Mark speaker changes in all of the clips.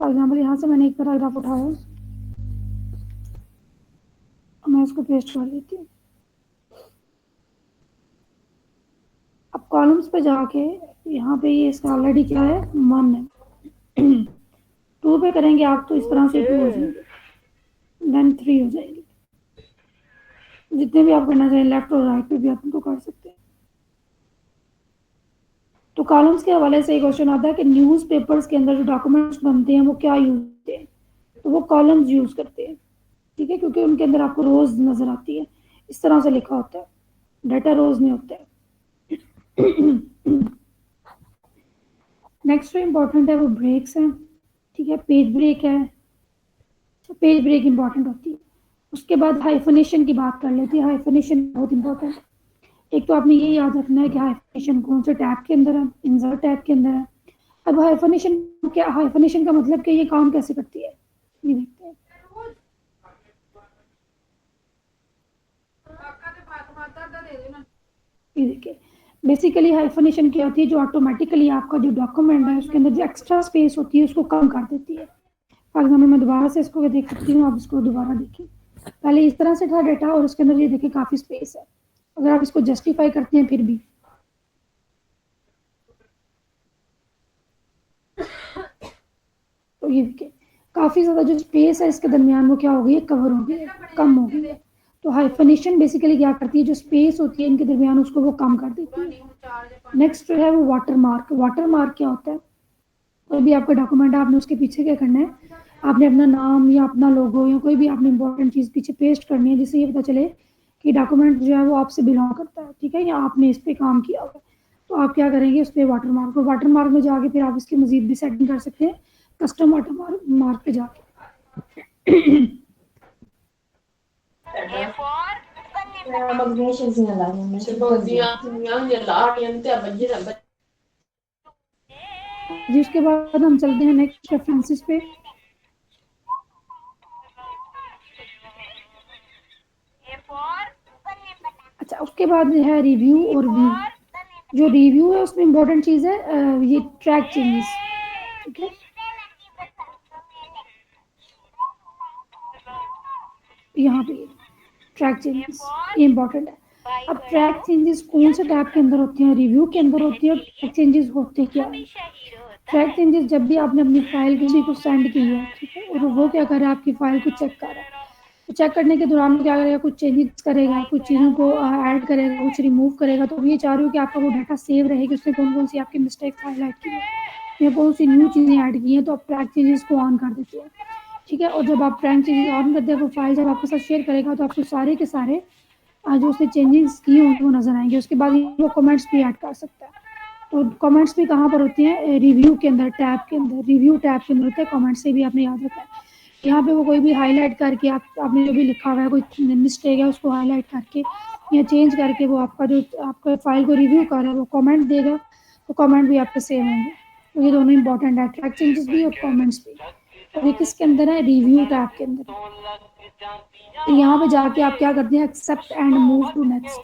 Speaker 1: For example यहाँ से मैंने एक पैराग्राफ उठाया, मैं इसको पेस्ट कर देती हूँ। अब कॉलम्स पे जाके यहाँ पे ये इसका ऑलरेडी क्या है, 1 है। 2 पे करेंगे आप तो इस तरह से 2 हो जाएंगे, देन 3 हो जाएंगे। जितने भी आप करना चाहें लेफ्ट और राइट पे भी आप उनको कर सकते हैं। तो कॉलम्स के हवाले से एक क्वेश्चन आता है कि न्यूज़पेपर्स के अंदर जो डॉक्यूमेंट्स बनते हैं वो क्या यूज होते हैं, तो वो कॉलम्स यूज करते हैं, ठीक है, क्योंकि उनके अंदर आपको रोज नजर आती है, इस तरह से लिखा होता है, डाटा रोज में होता है। नेक्स्ट जो इंपॉर्टेंट है वो ब्रेक्स हैं, ठीक है, पेज ब्रेक है, पेज ब्रेक इंपॉर्टेंट होती है। उसके बाद हाइफनेशन की बात कर लेते हैं। हाइफनेशन बहुत इंपॉर्टेंट है। एक तो आपने ये याद रखना है कि हाइफनेशन कौन से टैब के अंदर है, इंसर्ट टैब के अंदर है। अब हाइफनेशन क्या, हाइफनेशन का मतलब कि ये काम कैसे करती है, ये देखते हैं। ये देखिए, बेसिकली हाइफनेशन क्या होती है, जो ऑटोमेटिकली आपका जो डॉक्यूमेंट है उसके अंदर जो एक्स्ट्रा स्पेस होती है उसको कम कर देती है। फॉर एग्जाम्पल मैं दोबारा से इसको देख सकती हूँ, आप इसको दोबारा देखिए, पहले इस तरह से था डेटा और उसके अंदर ये देखिए काफी स्पेस है। अगर आप इसको जस्टिफाई करते हैं फिर भी, तो ये देखिए काफी ज्यादा जो स्पेस है इसके दरमियान वो क्या हो गई है, कवर हो गई है, कम हो गई है। तो हाइफनेशन बेसिकली क्या करती है, जो स्पेस होती है इनके दरमियान उसको वो कम कर देती है। नेक्स्ट जो है वो वाटर मार्क। वाटर मार्क क्या होता है, कोई भी आपका डॉक्यूमेंट है, आपने उसके पीछे क्या करना है, आपने अपना नाम या अपना लोगो या कोई भी आपने इंपॉर्टेंट चीज़ पीछे पेस्ट करनी है, जिससे ये पता चले कि डॉक्यूमेंट जो है वो आपसे बिलोंग करता है, ठीक है, या आपने इस पर काम किया हुआ। तो आप क्या करेंगे, उस पर वाटर मार्क, और वाटर मार्क में जाके फिर आप इसकी मजीद भी सेटिंग कर सकते हैं कस्टम वाटर मार्क पे जाके। जी उसके बाद हम चलते हैं नेक्स्ट रेफरेंसेस पे। अच्छा, उसके बाद है रिव्यू और व्यू। जो रिव्यू है उसमें इंपॉर्टेंट चीज़ है ये ट्रैक चेंजेस, ठीक है, यहाँ पे ट्रैक चेंजेस ये इंपॉर्टेंट है। अब ट्रैक चेंजेस कौन से टैब के अंदर होते हैं, रिव्यू के अंदर होती है। और ट्रैक चेंजेस होते क्या है, ट्रैक चेंजेस जब भी आपने अपनी फाइल किसी को सेंड की है, ठीक है, और वो क्या कर रहा है, आपकी फाइल को चेक कर रहा है, तो चेक करने के दौरान क्या करेगा, कुछ चेंजेस करेगा, कुछ चीज़ों को ऐड करेगा, कुछ रिमूव करेगा। तो ये चाह रही हूँ कि आपका वो डाटा सेव रहे कि उसने कौन कौन सी आपकी मिस्टेक हाईलाइट की है या कौन सी न्यू चीज़ें ऐड की हैं, तो आप ट्रैक चेंजेस को ऑन कर देते हैं, ठीक है। और जब आप ट्रैक चेंजेस ऑन करते हैं, वो फाइल जब आपके साथ शेयर करेगा तो आपको सारे के सारे जो उसने चेंजेस किए होंगे वो नजर आएंगे। उसके बाद वो कमेंट्स भी ऐड कर सकता है। तो कमेंट्स भी कहाँ पर होती हैं, रिव्यू के अंदर, टैब के अंदर, रिव्यू टैब के अंदर होता है। कमेंट्स से भी आपने याद रखना है, यहाँ पे वो कोई भी हाईलाइट करके आपने जो भी लिखा हुआ है, कोई मिस्टेक है उसको हाईलाइट करके या चेंज करके वो आपका जो आपका फाइल को रिव्यू कर रहा है वो कमेंट देगा, तो कमेंट भी आपके सेव होंगे। तो ये दोनों इंपॉर्टेंट है, ट्रैक चेंजेस भी और कमेंट्स भी। और ये किसके अंदर है, रिव्यू टैब के अंदर। तो यहाँ पे जाके आप क्या करते हैं, accept and move to next,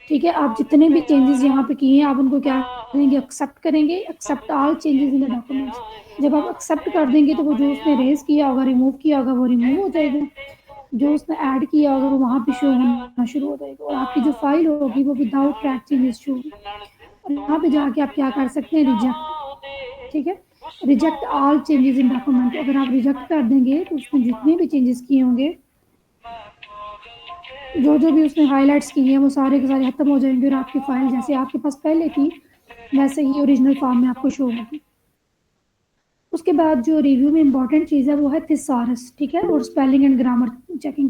Speaker 1: ठीक है। आप जितने भी चेंजेस यहाँ पे किए हैं आप उनको क्या करेंगे, एक्सेप्ट करेंगे, accept all changes in the documents. जब आप एक्सेप्ट कर देंगे तो वो जो उसने रेज किया होगा, रिमूव किया होगा, वो रिमूव हो जाएगा, जो उसने ऐड किया होगा वो वहाँ पे शो होना शुरू हो जाएगा, और आपकी जो फाइल होगी वो विदाउट ट्रैक चेंजेस शो होगी। और यहाँ पे जाके आप क्या कर सकते हैं, रिजेक्ट, ठीक है, रिजेक्ट ऑल चेंजेस इन डॉक्यूमेंट। अगर आप रिजेक्ट कर देंगे तो उसमें जितने भी चेंजेस किए होंगे, जो जो भी उसने हाइलाइट्स की हैं वो सारे के सारे खत्म हो जाएंगे, और आपकी फाइल जैसे आपके पास पहले थी वैसे ही ओरिजिनल फॉर्म में आपको शो होगी। उसके बाद जो रिव्यू में इंपॉर्टेंट चीज़ है वो है थिसारस, ठीक है, और स्पेलिंग एंड ग्रामर चेकिंग।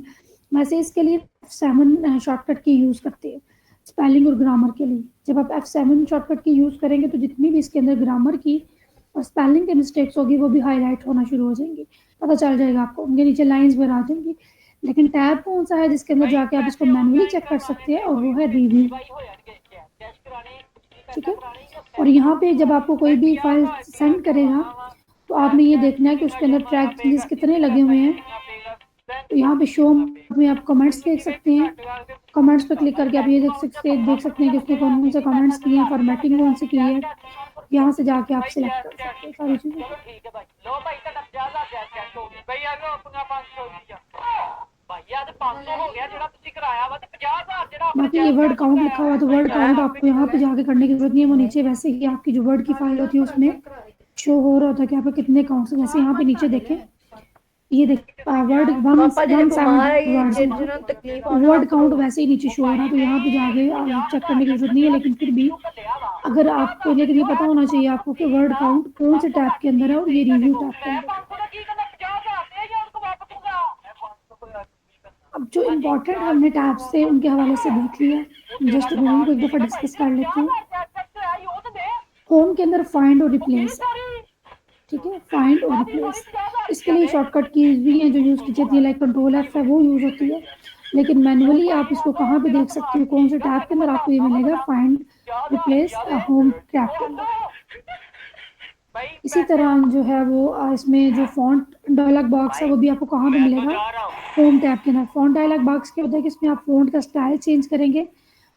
Speaker 1: वैसे इसके लिए F7 शॉर्टकट की यूज़ करते हैं स्पेलिंग और ग्रामर के लिए। जब आप F7 शॉर्टकट की यूज़ करेंगे तो जितनी भी इसके अंदर ग्रामर की और स्पेलिंग के मिस्टेक्स होगी वो भी हाईलाइट होना शुरू हो जाएंगी, पता चल जाएगा आपको, उनके नीचे लाइंस पर आ जाएंगी। लेकिन टैब कौन सा है जिसके अंदर जाके आप इसको मैनुअली चेक कर सकते हैं, और वो है रिव्यू, ठीक है। और यहाँ पे जब आपको कोई भी फाइल सेंड करेगा तो आपने ये देखना है कि उसके अंदर ट्रैक चेंजेस कितने लगे हुए हैं। तो यहाँ पे शो में आप कमेंट्स देख सकते हैं, कमेंट्स पे क्लिक करके आप ये देख सकते हैं कि उसने कौन कौन से कमेंट्स किए हैं, फॉर्मेटिंग कौन सी की है, यहाँ से जाके आप सिलेक्ट कर सकते हो सारी चीजें।
Speaker 2: ठीक है भाई, लो भाई का ज्यादा चेक हो गया भाई, आ लो अपना 500 भैया तो 500 हो गया जेड़ा तुसी कराया वा, ते 50,000 जेड़ा अपने
Speaker 1: बाकी ये वर्ड काउंट लिखा हुआ है, तो वर्ड काउंट आपको यहाँ पे जाके करने की जरूरत नहीं है, वो नीचे वैसे ही आपकी जो वर्ड की फाइल होती है उसमें शो हो रहा होता है कि आपके कितने काउंट्स हैं। जैसे यहाँ पे नीचे देखें, ये देखिए वर्ड वन वर्ड काउंट वैसे ही नीचे शो हो रहा है, तो यहाँ पे जाके चेक करने की जरूरत नहीं है। लेकिन फिर भी अगर आपको, लेकिन ये पता होना चाहिए आपको कि वर्ड काउंट कौन से टैब के अंदर है और ये रिव्यू टैब के अंदर है। अब जो इम्पोर्टेंट हमने टैब्स थे उनके हवाले से देख लिया, जस्ट होम को एक दफ़ा डिस्कस कर लेती हूँ। होम के अंदर फाइंड और रिप्लेस, ठीक है, फाइंड और रिप्लेस, इसके लिए शॉर्टकट कीज भी हैं जो यूज़ की जाती है, लाइक कंट्रोल एफ है वो यूज़ होती है। लेकिन मैनुअली आप इसको कहाँ पे देख सकते हो, कौन से टैब के अंदर आपको ये मिलेगा, फाइंड रिप्लेस होम टैब के अंदर। इसी तरह जो है वो इसमें जो फॉन्ट डायलॉग बॉक्स है वो भी आपको कहाँ पे मिलेगा, होम टैब के अंदर। फॉन्ट डायलॉग बॉक्स क्या होता है कि इसमें आप फॉन्ट का स्टाइल चेंज करेंगे,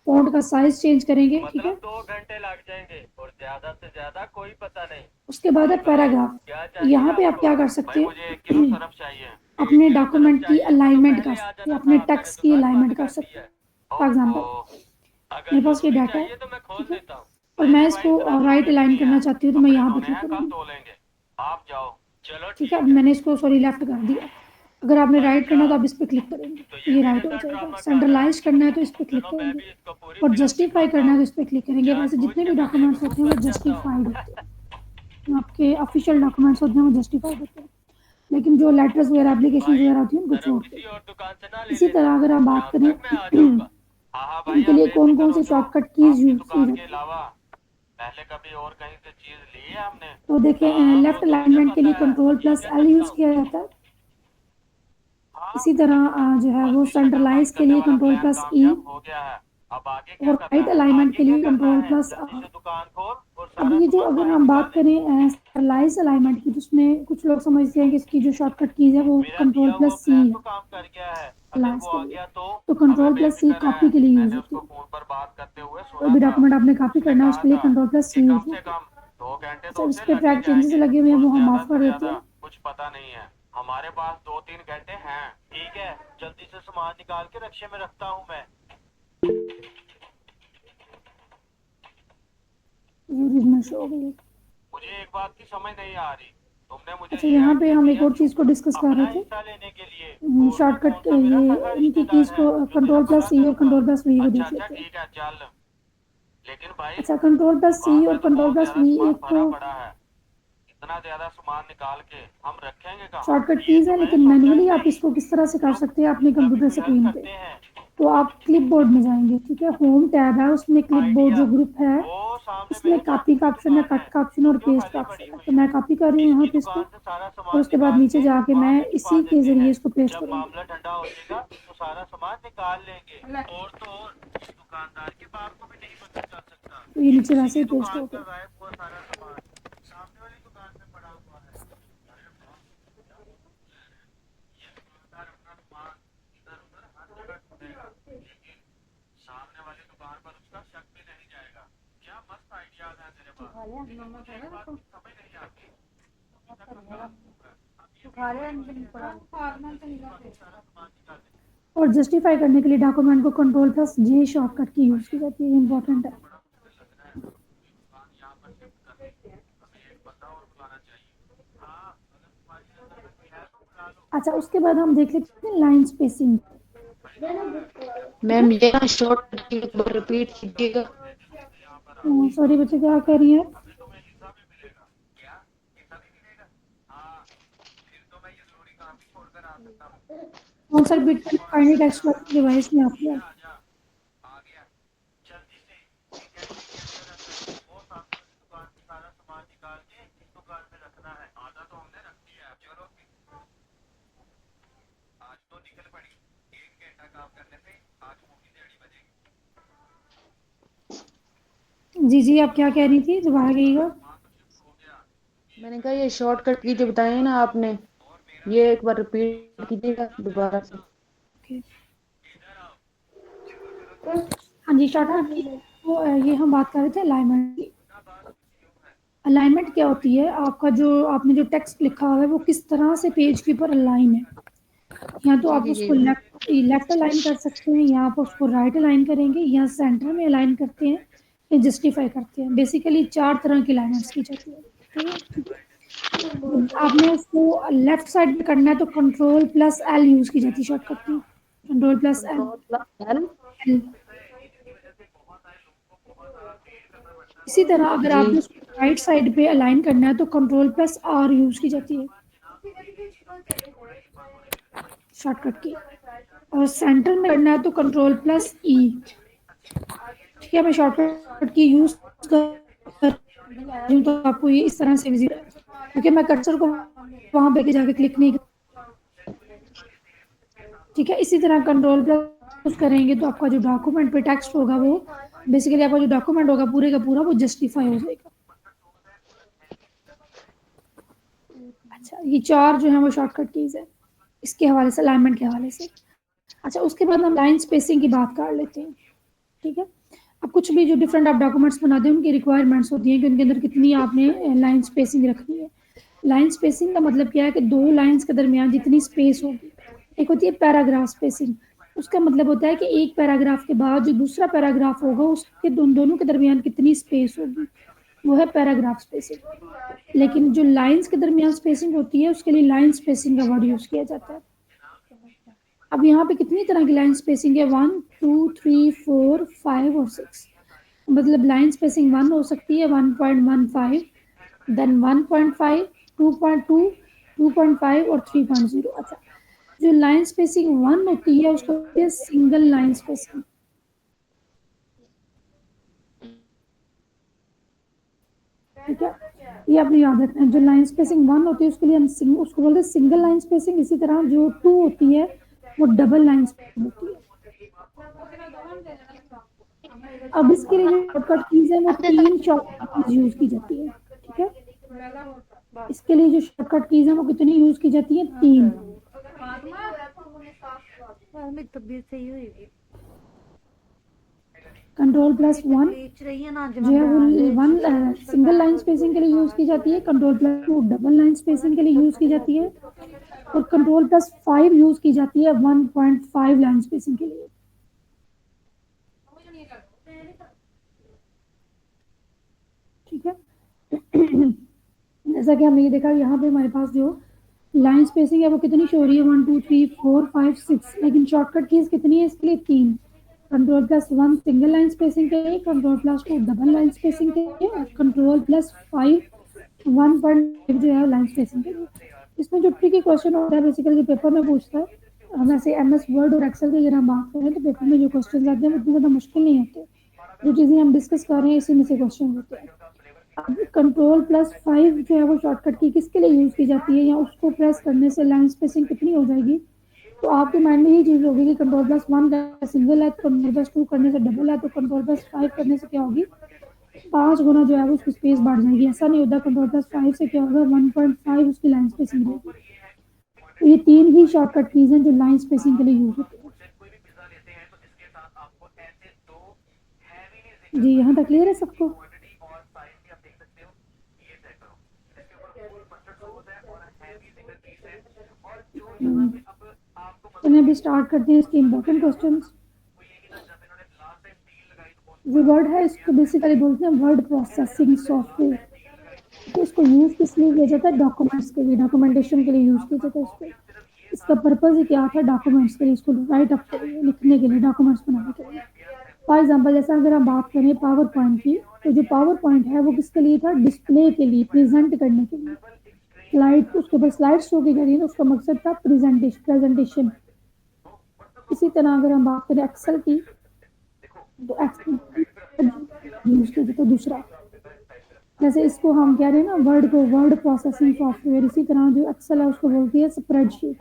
Speaker 1: फॉन्ट का साइज चेंज करेंगे, ठीक है।
Speaker 2: 2 घंटे लग जाएंगे और ज्यादा से ज्यादा कोई पता नहीं।
Speaker 1: उसके बाद है पैराग्राफ। यहाँ पे आप क्या कर सकते हैं, अपने डॉक्यूमेंट की अलाइनमेंट कर सकते हैं, अपने टेक्स्ट की अलाइनमेंट कर सकते हैं। फॉर एग्जाम्पल मेरे पास ये डाटा है, ठीक है, और मैं इसको राइट अलाइन करना चाहती हूँ, तो मैं यहाँ पे क्लिक करूँगी,
Speaker 2: आप जाओ, चलो
Speaker 1: ठीक है। मैंने इसको सॉरी लेफ्ट कर दिया। अगर आपने राइट करना है तो आप इस पर क्लिक करेंगे, तो ये राइट हो जाएगा। सेंट्रलाइज करना है तो इस पर क्लिक करेंगे, और जस्टिफाई करना है तो इस पर क्लिक करेंगे। वैसे जितने भी डॉक्यूमेंट्स होते हैं वो जस्टिफाइड होते हैं, आपके ऑफिशियल डॉक्यूमेंट्स होते हैं वो जस्टिफाइड होते हैं, लेकिन जो लेटर्स वगैरह एप्लीकेशन वगैरह होती हैं उनको छोड़ के। इसी तरह अगर आप बात करें इनके लिए कौन कौन सी शॉर्टकट कीज यूज की जाती है,
Speaker 2: पहले कभी और कहीं से चीज ली है हमने,
Speaker 1: तो देखें लेफ्ट अलाइनमेंट के लिए कंट्रोल प्लस एल यूज किया जाता है। इसी तरह जो है वो सेंट्रलाइज के लिए कंट्रोल प्लस ई,
Speaker 2: हो गया है। अब आगे क्या
Speaker 1: और राइट अलाइनमेंट के लिए कंट्रोल प्लस
Speaker 2: दुकान खोल और
Speaker 1: अब ये जो अगर हम बात करें सेंट्रलाइज अलाइनमेंट की, तो उसमें कुछ लोग समझते हैं कि इसकी जो शॉर्टकट कीज है वो कंट्रोल प्लस सी है
Speaker 2: काम कर गया है,
Speaker 1: अलाइज के लिए, तो कंट्रोल प्लस सी कॉपी के लिए यूज होती है।
Speaker 2: फोन पर बात करते हुए
Speaker 1: कोई भी डॉक्यूमेंट आपने कॉपी करना है उसके लिए कंट्रोल प्लस सी यूज होती है।
Speaker 2: 2 घंटे
Speaker 1: अच्छा, इस पे ट्रैक चेंजेस लगे हुए हैं वो हम माफ कर देते हैं।
Speaker 2: कुछ पता नहीं है, हमारे पास 2-3 घंटे हैं, ठीक है, जल्दी से सामान निकाल के रक्शे में रखता हूँ मैं। मुझे एक बात की समझ नहीं आ रही, तुमने मुझे
Speaker 1: अच्छा, यहाँ पे हम एक और चीज को डिस्कस कर रहे थे, शॉर्टकट ये इनकी कीज को कंट्रोल प्लस सी और कंट्रोल प्लस वी को देख लेते हैं।
Speaker 2: ठीक है चल, लेकिन भाई
Speaker 1: अच्छा, कंट्रोल प्लस सी और कंट्रोल प्लस वी एक तो
Speaker 2: इतना ज्यादा सामान निकाल के हम रखेंगे कहाँ?
Speaker 1: शॉर्टकट कीज है, लेकिन मैनुअली आप इसको किस तरह से कर सकते हैं अपने कंप्यूटर स्क्रीन पे। तो आप क्लिपबोर्ड में जाएंगे, ठीक है, होम टैब है, उसमें क्लिपबोर्ड जो ग्रुप है इसमें कॉपी का ऑप्शन है, कट का ऑप्शन और पेस्ट का ऑप्शन है। तो मैं कॉपी कर रही हूँ यहाँ पे इसको, और उसके बाद नीचे जाके मैं इसी के जरिए इसको पेस्ट करूँगी।
Speaker 2: मामला ठंडा हो जाएगा तो सारा सामान निकाल लेंगे, और तो और दुकानदार के बाप को भी नहीं पता चल सकता।
Speaker 1: तो ये नीचे वैसे ही पेस्ट हो गया।
Speaker 2: सारा सामान सामने वाली दुकान पे पड़ा हुआ है, सामने वाली दुकान पर उसका शक भी नहीं जाएगा। क्या मस्त आइडियाज है तेरे पास, समझ नहीं आती।
Speaker 1: और जस्टिफाई करने के लिए डॉक्यूमेंट को कंट्रोल प्लस जे शॉर्टकट की यूज की जाती है, इंपॉर्टेंट है। अच्छा, उसके बाद हम देख लेते हैं लाइन स्पेसिंग।
Speaker 3: मैम ये ना शॉर्ट रिपीट कीजिएगा।
Speaker 1: सॉरी बच्चे, क्या कह रही हैं? कौन सा बिट फाइनल टेक्स्ट डिवाइस में आपके जी जी, आप क्या कह रही थी, दोबारा कहिएगा।
Speaker 3: मैंने कहा ये शॉर्टकट की जो बताए ना आपने, ये एक बार रिपीट कीजिएगा दोबारा से।
Speaker 1: हाँ जी, शॉर्टकट की तो ये हम बात कर रहे थे अलाइनमेंट की। अलाइनमेंट क्या होती है, आपका जो आपने जो टेक्स्ट लिखा हुआ है वो किस तरह से पेज के ऊपर अलाइन है। या तो
Speaker 3: जी
Speaker 1: आप
Speaker 3: जी जी।
Speaker 1: उसको लेफ्ट अलाइन कर सकते हैं, या आप उसको राइट अलाइन करेंगे, या सेंटर में अलाइन करते हैं, या जस्टिफाई करते हैं। बेसिकली 4 तरह की अलाइनमेंट्स की जाती है। ठीक है, आपने उसको लेफ्ट साइड में करना है तो कंट्रोल प्लस एल यूज की जाती है शॉर्टकट की। Control plus L.
Speaker 3: Control plus L.
Speaker 1: इसी तरह अगर
Speaker 3: जी।
Speaker 1: आपने उसको राइट साइड पे अलाइन करना है तो कंट्रोल प्लस आर यूज की जाती है शॉर्टकट की। और सेंटर में करना है तो कंट्रोल प्लस ई। ठीक है, मैं शॉर्टकट की यूज कर रही हूँ तो आपको ये इस तरह से विजिट है, क्योंकि मैं कर्सर को वहां पे जाके क्लिक नहीं कर। ठीक है, इसी तरह कंट्रोल प्लस करेंगे तो आपका जो डॉक्यूमेंट पे टेक्स्ट होगा वो बेसिकली आपका जो डॉक्यूमेंट होगा पूरे का पूरा वो जस्टिफाई हो जाएगा। अच्छा, ये 4 जो है वो शॉर्टकट कीज है इसके हवाले से, अलाइनमेंट के हवाले से। अच्छा, उसके बाद हम लाइन स्पेसिंग की बात कर लेते हैं। ठीक है, अब कुछ भी जो डिफरेंट आप डॉक्यूमेंट्स बनाते हैं उनकी रिक्वायरमेंट्स होती हैं कि उनके अंदर कितनी आपने लाइन स्पेसिंग रखनी है। लाइन स्पेसिंग का मतलब क्या है कि 2 लाइंस के दरमियान जितनी स्पेस होगी। एक होती है पैराग्राफ स्पेसिंग, उसका मतलब होता है कि एक पैराग्राफ के बाद जो दूसरा पैराग्राफ होगा उसके दोनों के दरमियान कितनी स्पेस होगी, वो है पैराग्राफ स्पेसिंग। लेकिन जो लाइंस के दरमियान स्पेसिंग होती है उसके लिए लाइन स्पेसिंग का वर्ड यूज किया जाता है। अब यहाँ पे कितनी तरह की लाइन स्पेसिंग है, 1 2 3 4 5 और 6। मतलब लाइन स्पेसिंग 1 हो सकती है 1.15, देन 1.5, 2.2, 2.5 और 3.0। अच्छा, जो लाइन स्पेसिंग 1 होती है उसको कहते हैं सिंगल लाइन स्पेसिंग। ठीक है, ये आपने याद रखना है। जो लाइन स्पेसिंग 1 होती है उसके लिए हम उसको बोलते हैं सिंगल लाइन स्पेसिंग। इसी तरह जो 2 होती है वो डबल लाइन स्पेसिंग होती है। अब इसके लिए जो शॉर्टकट कीज है वो 3 शॉर्टकट कीज यूज की जाती है। ठीक है, इसके लिए जो शॉर्टकट कीज है वो कितनी यूज की जाती है, 3।
Speaker 4: तबीयत सही हुई
Speaker 1: कंट्रोल प्लस 1 जो है वो वन सिंगल लाइन स्पेसिंग के लिए यूज की जाती है। Control plus 2 double line spacing के लिए यूज की जाती है। और कंट्रोल प्लस 5 यूज की जाती है 1.5 लाइन स्पेसिंग के लिए। ठीक है, जैसा कि हमने ये देखा यहाँ पे हमारे पास जो लाइन स्पेसिंग है वो कितनी शो हो रही है, 1 2 3 4 5 6। लेकिन शॉर्टकट कीज कितनी है इसके लिए, 3। Control plus 1 single line spacing के लिए, control plus 2 double line spacing के लिए, और कंट्रोल प्लस 5 1.5 जो है लाइन स्पेसिंग के लिए। इसमें जो ट्रिकी क्वेश्चन होता है बेसिकली जो पेपर में पूछता है, वैसे एमएस वर्ड और एक्सेल की अगर हम बात करें तो पेपर में जो क्वेश्चन आते हैं वो इतने ज़्यादा मुश्किल नहीं होते। जो चीज़ें हम डिस्कस कर रहे हैं इसी में से क्वेश्चन होते हैं। अब कंट्रोल प्लस 5 जो है वो शॉर्टकट की किसके लिए यूज की जाती है, या उसको प्रेस करने से लाइन स्पेसिंग कितनी हो जाएगी। तो आपके माइंड में ये चीज होगी कि कंट्रोल प्लस 1 का सिंगल है, कंट्रोल प्लस 2 करने से डबल है, तो कंट्रोल प्लस 5 करने से क्या होगी, 5 गुना जो है वो उसकी स्पेस बढ़ जाएगी। ऐसा नहीं होता, कंट्रोल प्लस 5 से क्या होगा, 1.5 उसकी लाइन स्पेसिंग रहेगी। तो ये 3 ही शॉर्टकट कीज हैं जो लाइन स्पेसिंग के लिए यूज होती है। जी, यहाँ तक क्लियर है सबको। चलिए अभी स्टार्ट करते हैं इसके इम्पोर्टेंट क्वेश्चंस। जो वर्ड है इसको बेसिकली बोलते हैं वर्ड प्रोसेसिंग सॉफ्टवेयर। तो इसको यूज किस लिए किया जाता है, डॉक्यूमेंट्स के लिए, डॉक्यूमेंटेशन के लिए यूज किया जाता है इसको। इसका पर्पज ही क्या था, डॉक्यूमेंट्स के लिए, इसको राइट अप के लिए, लिखने के लिए, डॉक्यूमेंट्स बनाने के लिए। फॉर एग्जाम्पल जैसा अगर हम बात करें पावर पॉइंट की, तो जो पावर पॉइंट है वो किसके लिए था, डिस्प्ले के लिए, प्रेजेंट करने के लिए। स्लाइड, उसके ऊपर स्लाइड शो की करिए तो उसका मकसद था प्रेजेंटेशन। इसी तरह अगर हम बात करें एक्सेल की, तो एक्सेल यूज किया जाता है दूसरा। जैसे इसको हम कह रहे हैं ना वर्ड को, वर्ड प्रोसेसिंग सॉफ्टवेयर। इसी तरह जो एक्सेल है उसको बोलती है स्प्रेडशीट।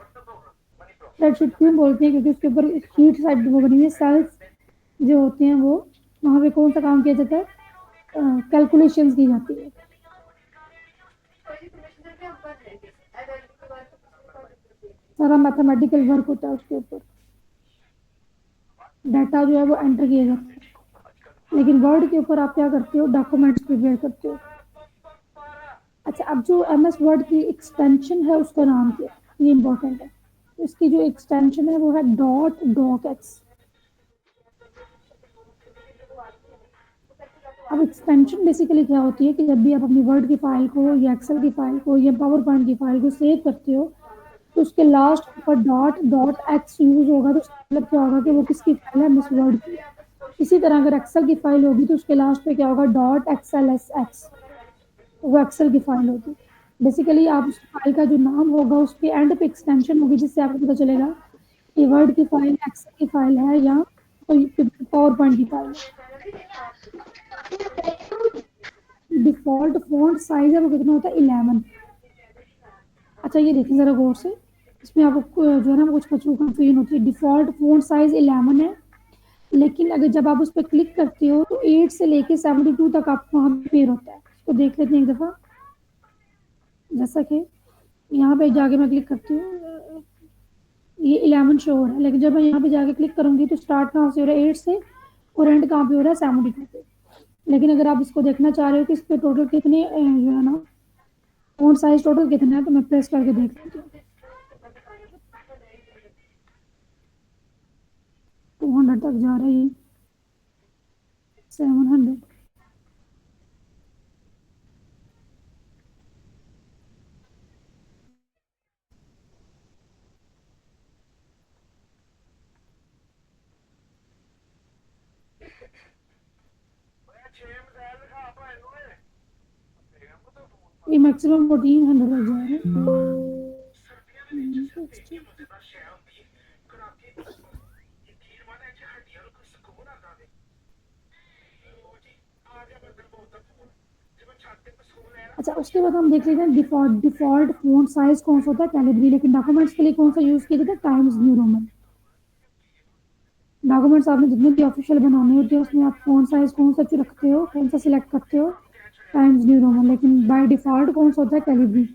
Speaker 1: स्प्रेडशीट क्यों बोलते हैं, क्योंकि उसके ऊपर शीट साइड वो बनी हुई है, सेल्स जो होते हैं वो, वहाँ पे कौन सा काम किया जाता है, कैलकुलेशंस की जाती है। सारा मैथमेटिकल वर्क होता है उसके ऊपर, डाटा जो है वो एंटर किया जाता है। लेकिन वर्ड के ऊपर आप क्या करते हो, डॉक्यूमेंट्स प्रिपेयर करते हो। अच्छा, अब जो MS वर्ड की एक्सटेंशन है उसका नाम क्या है, ये इंपॉर्टेंट है। इसकी जो एक्सटेंशन है वो है डॉट डॉक एक्स। अब एक्सटेंशन बेसिकली क्या होती है कि जब भी आप अपनी वर्ड की फाइल को या एक्सेल की फाइल को या पावर पॉइंट की फाइल को सेव करते हो तो उसके लास्ट पर डॉट डॉट एक्स यूज होगा, तो उसका मतलब क्या होगा कि वो किसकी फाइल है, मिस वर्ड की। इसी तरह अगर एक्सेल की फाइल होगी तो उसके लास्ट पे क्या होगा, डॉट एक्सएल एस एक्स, तो वो एक्सेल की फाइल होगी। बेसिकली आप उस फाइल का जो नाम होगा उसके एंड पे एक्सटेंशन होगी, जिससे आपको पता चलेगा कि वर्ड की फाइल एक्सेल की फाइल है या कोई पावर पॉइंट की फाइल है। डिफॉल्ट फॉन्ट साइज है वो कितना होता है, 11। अच्छा ये देखिए जरा गौर से, इसमें आपको जो है ना कुछ बच्चों को कंफ्यूजन होती है। डिफॉल्ट फॉन्ट साइज 11 है, लेकिन अगर जब आप उस पर क्लिक करते हो तो 8 से लेके 72 तक आपको वहाँ पे पेयर होता है। इसको देख लेते हैं एक दफ़ा। जैसा कि यहाँ पे जाके मैं क्लिक करती हूँ, ये 11 शो हो रहा है, लेकिन जब मैं यहाँ पे जाके क्लिक करूंगी तो स्टार्ट कहाँ से हो रहा है, 8 से, और एंड कहाँ पे हो रहा है, 72 पे। लेकिन अगर आप इसको देखना चाह रहे हो कि इस पे टोटल कितने जो है ना फॉन्ट साइज टोटल कितना है, तो मैं प्रेस करके देख लेती हूँ। 200 तक जा रही है, 700। ये मैक्सिमम 1400 तक जा रहा है। अच्छा उसके बाद हम देख लेते हैं डिफॉल्ट फॉन्ट साइज कौन सा होता है, कैलिब्री। लेकिन डॉक्यूमेंट्स के लिए कौन सा यूज किया जाता है, टाइम्स न्यू रोमन। डॉक्यूमेंट्स आपने जितने भी ऑफिशियल बनाने होते हैं उसमें आप फॉन्ट साइज कौन सा रखते हो, कौन सा सिलेक्ट करते हो, टाइम्स न्यू रोमन। लेकिन बाय डिफॉल्ट कौन सा होता है, कैलिब्री।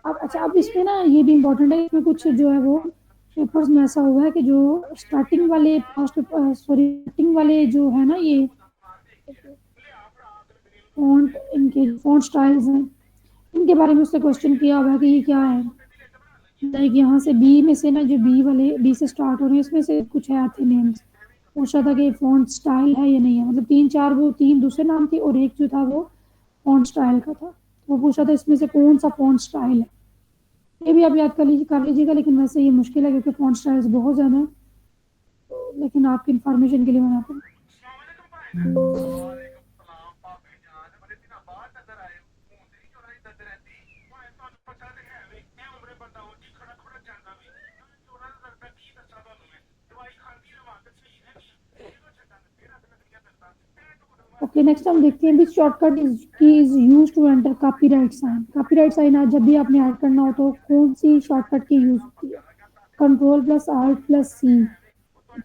Speaker 1: अब अच्छा, अब इसमें ना ये भी इम्पोर्टेंट है, इसमें कुछ जो है वो पेपर्स में ऐसा हुआ है कि जो स्टार्टिंग वाले स्टार्टिंग वाले जो है ना ये फॉन्ट, इनके फॉन्ट स्टाइल्स हैं, इनके बारे में उससे क्वेश्चन किया हुआ है कि ये क्या है। लाइक यहाँ से बी में से ना, जो बी वाले बी से स्टार्ट हो रहे हैं इसमें से कुछ है थे नेम्स, पूछा था कि फॉन्ट स्टाइल है या नहीं है। मतलब 3-4 वो 3 दूसरे नाम थे और एक जो था वो फॉन्ट स्टाइल का था। वो पूछा था इसमें से कौन सा फॉन्ट स्टाइल है। ये भी आप याद कर लीजिएगा, लेकिन वैसे ये मुश्किल है क्योंकि फॉन्ट स्टाइल्स बहुत ज़्यादा है। तो लेकिन आपकी इन्फॉर्मेशन के लिए मैं आपको ओके नेक्स्ट हम देखते हैं, this shortcut is use to enter copyright sign. Copyright sign आज जब भी आपने ऐड करना हो तो कौन सी शॉर्टकट की यूज होती है, कंट्रोल प्लस आल्ट प्लस सी।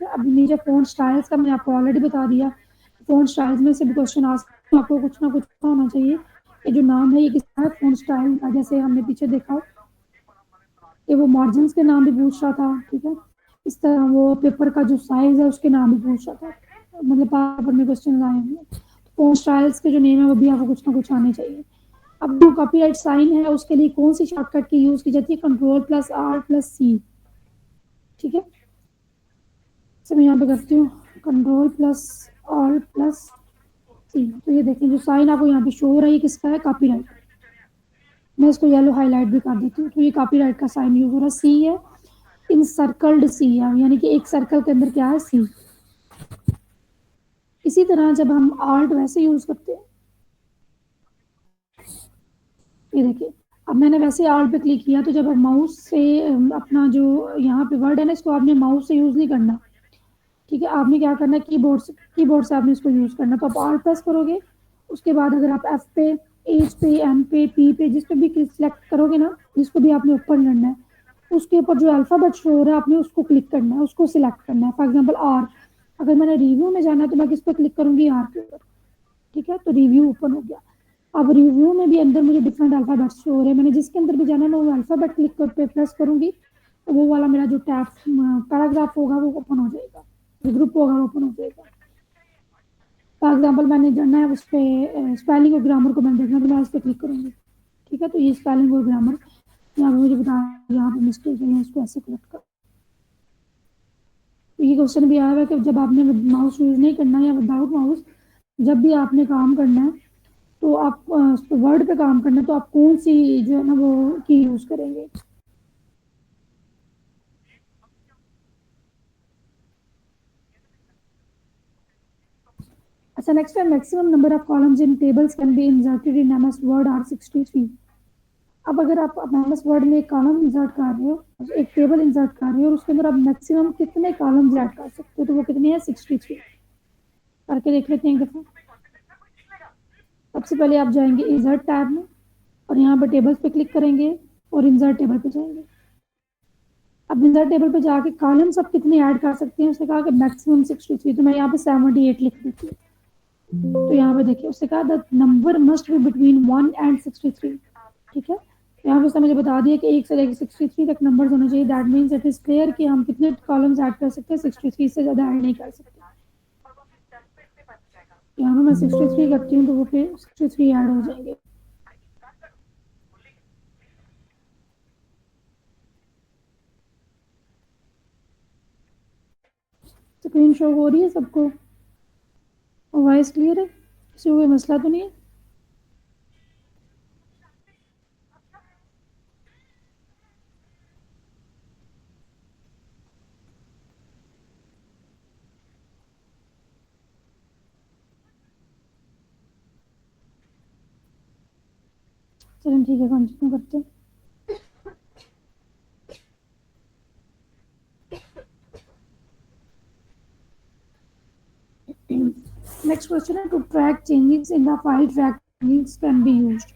Speaker 1: अब नीचे फोन स्टाइल्स का मैंने आपको ऑलरेडी बता दिया। फोन स्टाइल्स में से भी क्वेश्चन आ सकते हैं, आपको कुछ ना कुछ पता होना चाहिए ये जो नाम है ये किसका है, फोन स्टाइल का। जैसे हमने पीछे देखा कि वो मार्जिन के नाम भी पूछ रहा था, ठीक है। इस तरह वो पेपर का जो साइज है उसके नाम भी पूछ रहा था, मतलब पेपर में क्वेश्चन आए होंगे। फोन स्टाइल्स के जो नेम है वो भी आपको कुछ ना कुछ आने चाहिए। अब जो कॉपीराइट साइन है उसके लिए कौन सी शॉर्टकट की यूज की जाती है, कंट्रोल प्लस आर प्लस सी, ठीक है। तो मैं यहाँ पे करती हूँ कंट्रोल प्लस आर प्लस सी। तो ये देखें जो साइन आपको यहाँ पे शो हो रहा है ये किसका है, कॉपीराइट। मैं इसको येलो हाईलाइट भी कर देती हूँ। तो ये कॉपीराइट का साइन यूज हो रहा है, सी है, इन सर्कल्ड सी है, यानी कि एक सर्कल के अंदर क्या है, सी। इसी तरह जब हम आर्ट वैसे यूज करते हैं, ये देखिए अब मैंने वैसे आर्ट पे क्लिक किया तो जब आप माउस से अपना जो यहाँ पे वर्ड है ना इसको आपने माउस से यूज नहीं करना, ठीक है। आपने क्या करना है, कीबोर्ड से आपने इसको यूज करना। तो आप आर्ट प्रेस करोगे, उसके बाद अगर आप एफ पे, एच पे, एम पे, पी पे जिस पे भी सिलेक्ट करोगे ना, जिसको भी आपने ऊपर करना है उसके ऊपर जो अल्फाबेट शो हो रहा है आपने उसको क्लिक करना है, उसको सिलेक्ट करना है। फॉर एग्जाम्पल आर, अगर मैंने रिव्यू में जाना है तो मैं किस पे क्लिक करूंगी, आर के ऊपर, ठीक है। तो रिव्यू ओपन हो गया। अब रिव्यू में भी अंदर मुझे डिफरेंट अल्फाबेट्स शो हो रहे हैं, मैंने जिसके अंदर भी जाना है मैं वो अल्फाबेट क्लिक कर पे प्रेस करूंगी तो वो वाला मेरा जो टैब पैराग्राफ होगा वो ओपन हो जाएगा, जो ग्रुप होगा वो ओपन हो जाएगा। फॉर एग्जाम्पल मैंने जाना है उस पर स्पेलिंग और ग्रामर को मैंने देखना, तो मैं उस पर क्लिक करूंगी। ठीक है। तो ये स्पेलिंग और ग्रामर यहाँ पे मुझे बता, यहाँ पे मिस्टेक है, इसको ऐसे करेक्ट कर। तो ये क्वेश्चन भी आया हुआ है कि जब आपने माउस यूज नहीं करना या विदाउट माउस जब भी आपने काम करना है तो आप वर्ड पे काम करना है तो आप कौन सी जो है ना वो की यूज करेंगे। अच्छा नेक्स्ट है maximum number of columns in tables can be inserted in MS Word are 63। अब अगर आप एमएस वर्ड में एक कॉलम इंसर्ट कर रहे हो, एक टेबल इंसर्ट कर रहे हो और उसके अंदर आप मैक्सिमम कितने कॉलम्स ऐड कर सकते हो, तो वो कितने हैं 63। करके देख लेते हैं एक दफा। सबसे पहले आप जाएंगे इंसर्ट टैब में और यहाँ पर टेबल्स पे क्लिक करेंगे और इंसर्ट टेबल पे जाएंगे। अब इंसर्ट टेबल पे जाके कॉलम्स आप कितने ऐड कर सकते हैं, उसने कहा कि मैक्सिमम 63। तो मैं यहाँ पे 78 लिख देती हूँ। तो यहाँ पे देखिए उसने कहा the number must be between 1 and 63। ठीक है। यहाँ पे उसने मुझे बता दिया कि 1 से लेकर 63 तक नंबर होने चाहिए। That means it is clear कि हम कितने कॉलम्स ऐड कर सकते हैं, 63 से ज़्यादा ऐड नहीं कर सकते। यहाँ पे मैं 63 करती हूँ तो वो फिर 63 ऐड हो जाएंगे। स्क्रीन शो हो रही है सबको, वॉइस क्लियर है, किसी को कोई मसला तो नहीं है। चलें ठीक है, कंटिन्यू करते हैं। नेक्स्ट क्वेश्चन है to track changes in the file track changes can be used.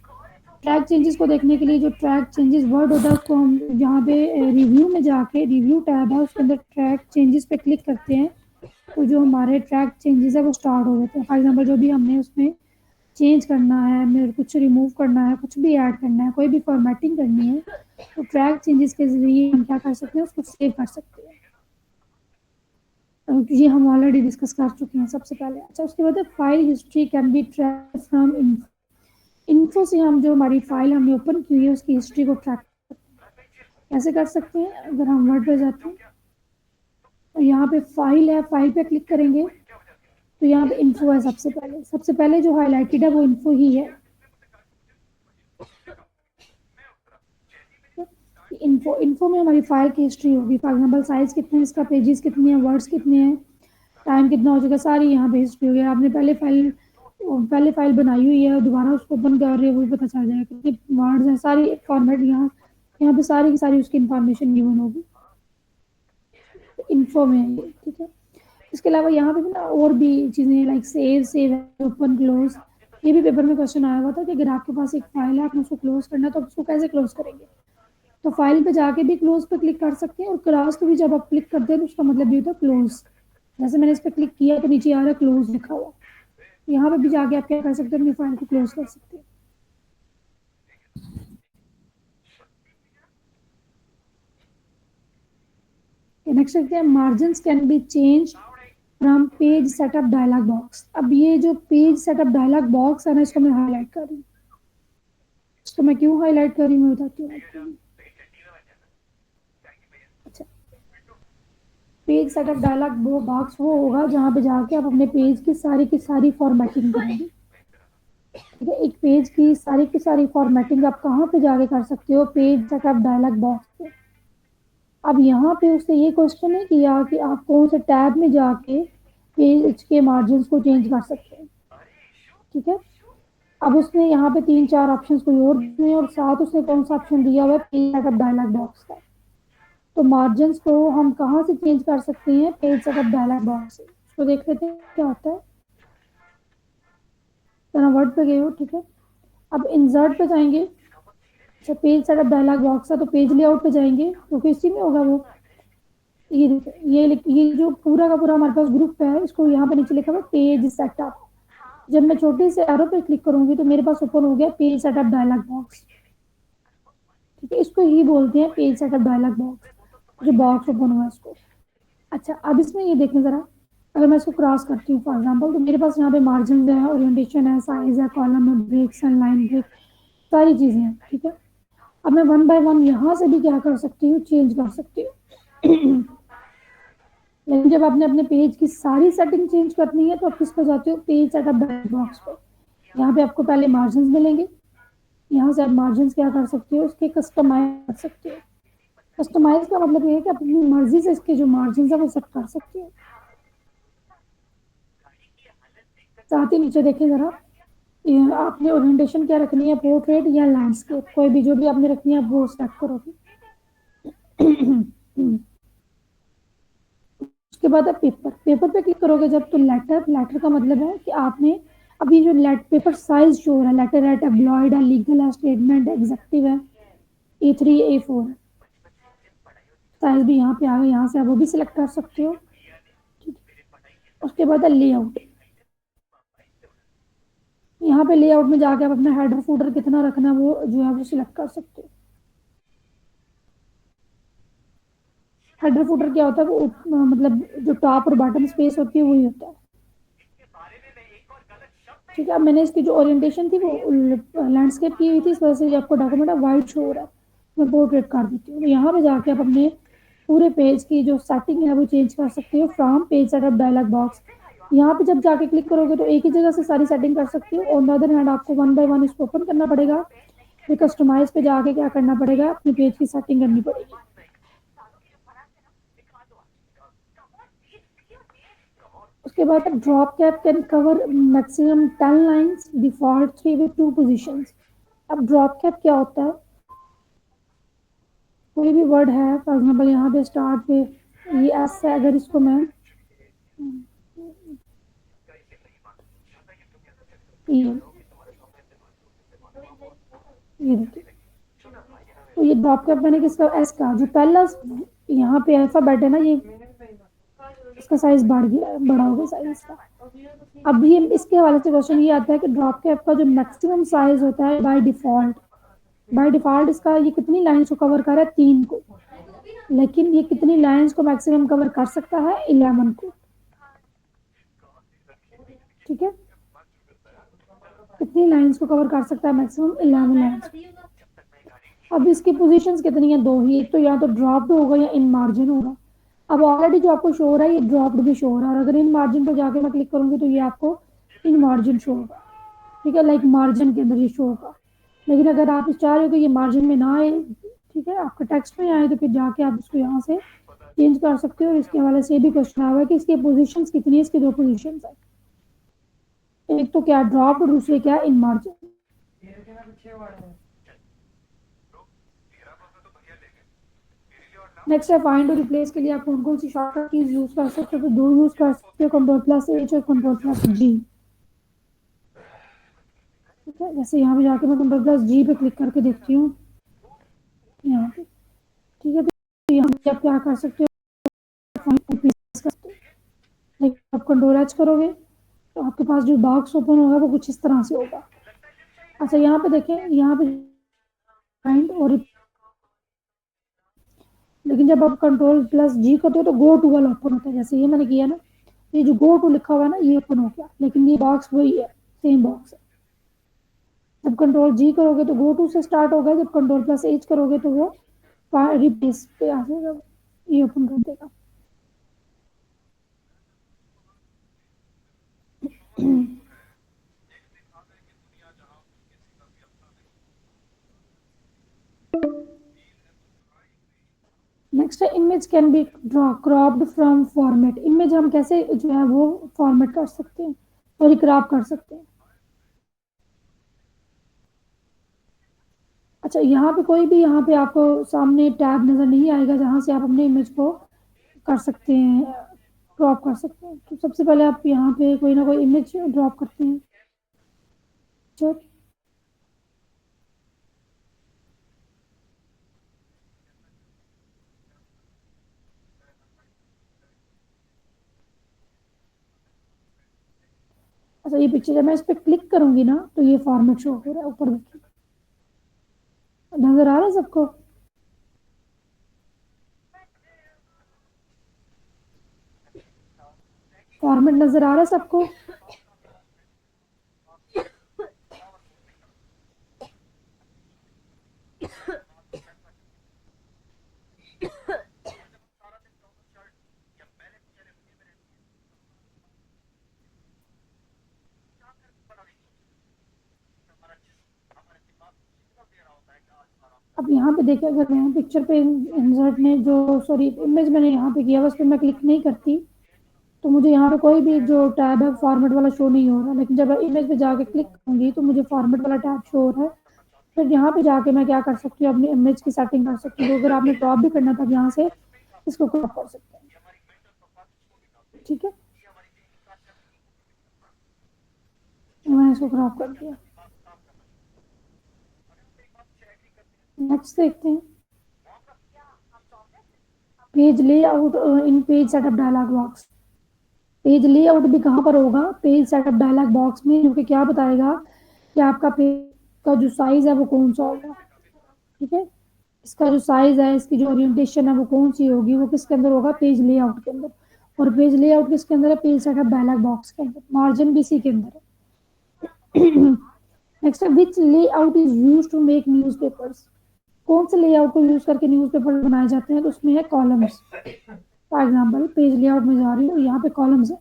Speaker 1: Track changes को देखने के लिए जो ट्रैक चेंजेस वर्ड होता है उसको हम यहाँ पे रिव्यू में जाके रिव्यू टैब है उसके अंदर ट्रैक चेंजेस पे क्लिक करते हैं तो जो हमारे ट्रैक चेंजेस है वो स्टार्ट हो जाते हैं। फॉर एग्जांपल जो भी हमने उसमें चेंज करना है, मेरे कुछ रिमूव करना है, कुछ भी ऐड करना है, कोई भी फॉर्मेटिंग करनी है तो ट्रैक चेंजेस के जरिए हम क्या कर सकते हैं, उसको सेव कर सकते हैं। ये हम ऑलरेडी डिस्कस कर चुके हैं सबसे पहले। अच्छा उसके बाद file history can be track from info से हम जो हमारी फाइल हमने ओपन की है उसकी हिस्ट्री को ट्रैक कैसे कर सकते हैं। अगर हम वर्ड पे जाते हैं तो यहाँ पे फाइल है, फाइल पे क्लिक करेंगे तो यहाँ पे इन्फो है। सबसे पहले जो हाईलाइटेड है वो इन्फो ही है। इन्फो में हमारी फाइल की हिस्ट्री होगी। फॉर एग्जांपल साइज कितने हैं इसका, पेजेस कितने हैं, वर्ड्स कितने हैं, टाइम कितना हो चुका, सारी यहाँ पे हिस्ट्री होगी। आपने पहले फाइल बनाई हुई है दोबारा उसको ओपन कर रहे हो वो पता चल जाएगा कितने वर्ड्स हैं, सारी फॉर्मेट यहाँ पे सारी की सारी उसकी इंफॉर्मेशन गिवन होगी इन्फो में। ठीक है। इसके अलावा यहाँ पे ना और भी चीज़ें लाइक सेव ओपन क्लोज, ये भी पेपर में क्वेश्चन आया हुआ था कि अगर आपके पास एक फाइल है आपने उसको क्लोज करना है तो उसको कैसे क्लोज करेंगे। तो फाइल पे जाके भी क्लोज पे क्लिक कर सकते हैं और क्लास पे भी जब आप क्लिक करते हैं तो उसका मतलब ये होता है क्लोज। जैसे मैंने इस पर क्लिक किया तो नीचे आ रहा है क्लोज लिखा हुआ, यहाँ पे भी जाके आप क्या कर सकते हैं, अपनी फाइल को क्लोज कर सकते हैं। नेक्स्ट देखते हैं margins can be change from page setup dialog box. अब ये जो पेज सेटअप डायलॉग बॉक्स है ना इसको मैं हाईलाइट कर रही हूँ। इसको मैं क्यों हाईलाइट कर रही हूँ मैं बताती हूँ आपको। अच्छा पेज सेटअप डायलॉग बॉक्स वो होगा जहाँ पे जाके आप अपने पेज की सारी फॉर्मेटिंग करेंगे। ठीक है। एक पेज की सारी फॉर्मेटिंग आप कहाँ पे जाके कर सकते हो, पेज सेटअप डायलॉग बॉक्स पे। अब यहाँ पे उसने ये क्वेश्चन नहीं किया कि आप कौन से टैब में जाके पेज के मार्जिन्स को चेंज कर सकते हैं। ठीक है। अब उसने यहाँ पे 3-4 ऑप्शंस कोई और दिए और साथ उसने कौन सा ऑप्शन दिया हुआ है, पेज सेटअप डायलॉग बॉक्स का। तो मार्जिन्स को हम कहाँ से चेंज कर सकते हैं, पेज सेटअप डायलॉग बॉक्स से। तो देख लेते हैं क्या होता है। तो वर्ड पे गए हो। ठीक है। अब इंसर्ट पे जाएंगे। अच्छा पेज सेटअप डायलॉग बॉक्स है तो पेज लेआउट पे जाएंगे क्योंकि इसी में होगा वो। ये जो पूरा का पूरा हमारे पास ग्रुप है इसको यहाँ पे नीचे लिखा हुआ पेज सेटअप। जब मैं छोटे से एरो पे क्लिक करूंगी तो मेरे पास ओपन हो गया पेज सेटअप डायलॉग बॉक्स। ठीक है। इसको ही बोलते हैं पेज सेटअप डायलॉग बॉक्स, जो बॉक्स ओपन हुआ है इसको। अच्छा अब इसमें ये देखें जरा, अगर मैं इसको क्रॉस करती हूँ फॉर एग्जांपल तो मेरे पास यहाँ पे मार्जिन है, ओरिएंटेशन है, साइज है, कॉलम है, ब्रेक्स है, लाइन ब्रेक, सारी चीज़ें हैं, ठीक है। अब मैं वन बाय वन यहाँ से भी क्या कर सकती हूँ, चेंज कर सकती हूँ। लेकिन जब आपने अपने पेज की सारी सेटिंग चेंज करनी है तो आप किस पे जाते हो, पेज सेटअप डायलॉग बॉक्स पे। यहाँ पे आपको पहले मार्जिन मिलेंगे, यहाँ से आप मार्जिन क्या कर सकते हो, उसके कस्टमाइज कर सकते हो। कस्टमाइज का मतलब ये है कि आप अपनी मर्जी से इसके जो मार्जिन है वो सेट कर सकते हो। साथ ही नीचे देखें जरा, आपने ओरिएंटेशन क्या रखनी है, पोर्ट्रेट या लैंडस्केप, कोई भी जो भी आपने रखनी है आप वो सेलेक्ट करोगे। उसके बाद आप पेपर, पेपर पे क्लिक करोगे जब, तो लेटर, लेटर का मतलब है कि आपने अभी जो पेपर साइज शो हो रहा है, लेटर है, टेब्लॉइड है, लीगल है, स्टेटमेंट है, एग्जेक्टिव है, A3 A4 है, साइज भी यहाँ पे आ गया, यहाँ से आप वो भी सिलेक्ट कर सकते हो। उसके बाद है लेआउट, यहाँ पे लेआउट में जाके आप अपना हेडर फूडर कितना रखना है वो जो है वो सिलेक्ट कर सकते हो। हेडर फूडर क्या होता है, वो मतलब जो टॉप और बॉटम स्पेस होती है वही होता है, ठीक है। अब मैंने इसकी जो ओरिएंटेशन थी वो लैंडस्केप की हुई थी, इस वजह से जो आपको डॉक्यूमेंट है वाइट शो हो रहा है, मैं पोर्ट्रेट कर देती हूँ। यहाँ पे जाके आप अपने पूरे पेज की जो सेटिंग है वो चेंज कर सकते हो from page setup dialog box. यहाँ पे जब जाके क्लिक करोगे तो एक ही जगह से सारी सेटिंग कर सकते हो। ऑन द अदर हैंड आपको वन बाय वन इसको ओपन करना पड़ेगा, फिर कस्टमाइज पे जाके क्या करना पड़ेगा, अपने पेज की सेटिंग करनी पड़ेगी। उसके बाद drop cap can cover maximum 10 lines, default 3 with 2 positions. अब ड्रॉप कैप क्या होता है, कोई भी वर्ड है, फॉर एग्जांपल यहाँ पे स्टार्ट पे ये एस है, अगर इसको मैं ये देखिए, तो ये ड्रॉप कैप मैंने किसका, एस का, जो पहला यहाँ पे अल्फाबेट है ना, ये इसका साइज बढ़ गया, बड़ा होगा साइज इसका। अब ये इसके हवाले से क्वेश्चन ये आता है कि ड्रॉप कैप का जो मैक्सिमम साइज होता है बाय डिफॉल्ट इसका ये कितनी लाइंस को कवर कर रहा है, 3 को, लेकिन ये कितनी लाइंस को मैक्सिमम कवर कर सकता है, 11 को, ठीक है। कितनी लाइंस को कवर कर सकता है, मैक्सिमम 11 लाइंस। अब इसकी पोजीशंस कितनी है, 2 ही, एक तो या तो ड्रॉप्ड होगा या इन मार्जिन होगा। अब ऑलरेडी जो आपको शो हो रहा है ये ड्रॉप्ड भी शो हो रहा है, और अगर इन मार्जिन पे जाके मैं क्लिक करूंगी तो ये आपको इन मार्जिन शो होगा, ठीक है, लाइक मार्जिन के अंदर ये शो होगा। लेकिन अगर आप चाह रहे हो कि ये मार्जिन में ना आए, ठीक है, आपका टेक्स्ट में आए, तो फिर जाके आप इसको यहाँ से चेंज कर सकते हो। और इसके हवाले से भी क्वेश्चन आया हुआ है कि इसकी पोजीशंस कितनी है, इसकी 2 पोजीशंस है, एक तो क्या ड्रॉप और दूसरे क्या इन मार्जिन। नेक्स्ट है फाइंड और रिप्लेस के लिए आप कौन कौन सी शॉर्टकट कीज यूज कर सकते हो, तो 2 यूज कर सकते हो, Ctrl+H और Ctrl+G, ठीक है। जैसे यहाँ पे जाके मैं Ctrl+G पे क्लिक करके देखती हूँ यहाँ पे, ठीक है। तो यहाँ पे आप क्या कर सकते हो, आप Ctrl+H करोगे तो आपके पास जो बॉक्स ओपन होगा वो कुछ इस तरह से होगा। अच्छा यहाँ पे देखें, यहाँ पे फाइंड और, लेकिन जब आप Ctrl+G करते हो तो गो टू वाला ओपन होता है, जैसे ये मैंने किया ना, ये जो गो टू लिखा हुआ है ना ये ओपन हो गया, लेकिन ये बॉक्स वही है, सेम बॉक्स है। जब Ctrl+G करोगे तो गो टू से स्टार्ट होगा, जब Ctrl+H करोगे तो वो रिप्लेस पे आ जाएगा, ये ओपन कर देगा। नेक्स्ट है image can be cropped from format, image हम कैसे जो है वो फॉर्मेट कर सकते हैं, सॉरी क्रॉप कर सकते हैं। अच्छा यहाँ पे कोई भी, यहाँ पे आपको सामने टैब नज़र नहीं आएगा जहाँ से आप अपने इमेज को कर सकते हैं, ड्रॉप कर सकते हैं। तो सबसे पहले आप यहाँ पे कोई ना कोई इमेज ड्रॉप करते हैं, अच्छा ये पिक्चर, जब मैं इस पर क्लिक करूंगी ना तो ये फॉर्मेट शो हो रहा है, ऊपर देखिए, नजर आ रहा है सबको, फॉर्मेट नजर आ रहा है सबको। अब यहाँ पे देखिए, अगर मैं पिक्चर पे इंसर्ट में जो सॉरी इमेज मैंने यहाँ पे किया उस पर मैं क्लिक नहीं करती तो मुझे यहाँ पे कोई भी जो टैब है फॉर्मेट वाला शो नहीं हो रहा, लेकिन जब इमेज पे जाके क्लिक करूंगी तो मुझे फॉर्मेट वाला टैब शो हो रहा है। फिर यहाँ पे जाके मैं क्या कर सकती हूँ, अपनी इमेज की सेटिंग कर सकती हूँ। तो अगर आपने क्रॉप भी करना था यहाँ से इसको क्रॉप कर सकते हैं, ठीक है। मैंने इसको क्रॉप कर दिया। नेक्स्ट देखते हैं, पेज लेआउट इन page setup dialog box. Page layout भी कहाँ पर होगा, पेज सेटअप डायलॉग बॉक्स में, क्योंकि क्या बताएगा कि आपका पेज का जो साइज है वो कौन सा होगा, ठीक है। इसका जो साइज है, इसकी जो ओरिएंटेशन है वो कौन सी होगी, वो किसके अंदर होगा, पेज लेआउट के अंदर। और पेज लेआउट किसके अंदर है, पेज सेटअप डायलॉग बॉक्स के अंदर। मार्जिन भी इसी के अंदर है। नेक्स्ट है, which layout is used to make newspapers. कौन से लेआउट को यूज करके न्यूज़पेपर बनाए जाते हैं, तो उसमें है columns. For example page layout में जा रही हूँ, यहाँ पे कॉलम्स है,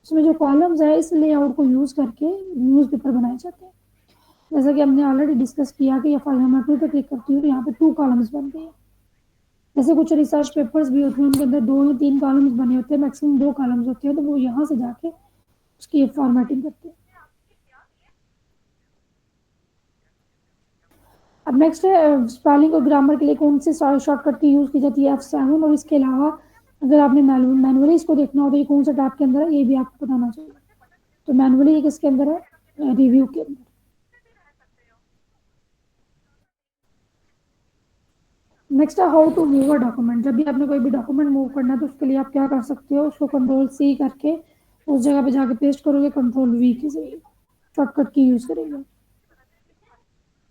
Speaker 1: उसमें जो कॉलम्स है इस लेआउट को यूज करके न्यूज़पेपर बनाए जाते हैं। जैसा कि हमने ऑलरेडी डिस्कस किया कि फाइल नंबर 2 पे क्लिक करती हूँ तो यहाँ पे 2 कॉलम्स बन गए हैं। जैसे कुछ रिसर्च पेपर्स भी होते हैं, उनके अंदर 2 या 3 कॉलम्स बने होते हैं, मैक्सिमम 2 कॉलम्स होते हैं, तो वो यहाँ से जाके उसकी फॉर्मेटिंग करते हैं। अब नेक्स्ट है, स्पेलिंग और ग्रामर के लिए कौन सी शॉर्टकट की यूज की जाती है, F7। और इसके अलावा अगर आपने मैनुअली इसको देखना हो तो ये कौन सा टैब के अंदर है, ये भी आपको बताना चाहिए। तो मैनुअली ये किसके अंदर है, रिव्यू के अंदर। नेक्स्ट है, how to move a document. जब भी आपने कोई भी डॉक्यूमेंट मूव करना है तो उसके लिए आप क्या कर सकते हो, उसको कंट्रोल C करके उस जगह पे जाके पेस्ट करोगे, कंट्रोल V के जरिए शॉर्टकट की यूज करेंगे।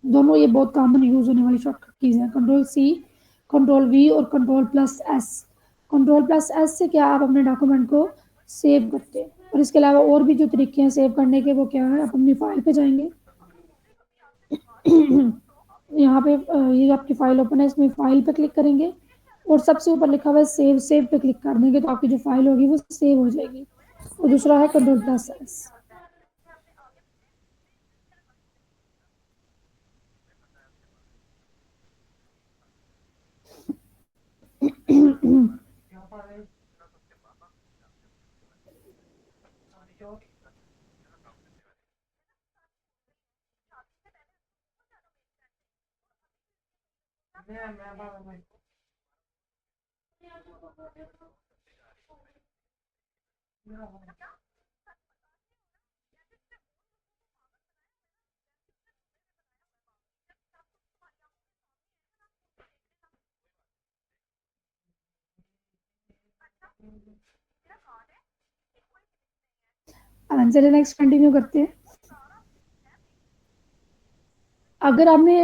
Speaker 1: दोनों ये बहुत कॉमन यूज होने वाली शॉर्टकट कीज हैं, कंट्रोल C, कंट्रोल V और कंट्रोल+S। कंट्रोल+S से क्या आप अपने डॉक्यूमेंट को सेव करते हैं। और इसके अलावा और भी जो तरीके हैं सेव करने के, वो क्या है, आप अपनी फाइल पे जाएंगे। यहाँ पे ये आपकी फाइल ओपन है, इसमें फाइल पे क्लिक करेंगे और सबसे ऊपर लिखा हुआ है सेव, सेव पे क्लिक कर देंगे तो आपकी जो फाइल होगी वो सेव हो जाएगी। और दूसरा है कंट्रोल+S। चलिए नेक्स्ट कंटिन्यू करते हैं। अगर आपने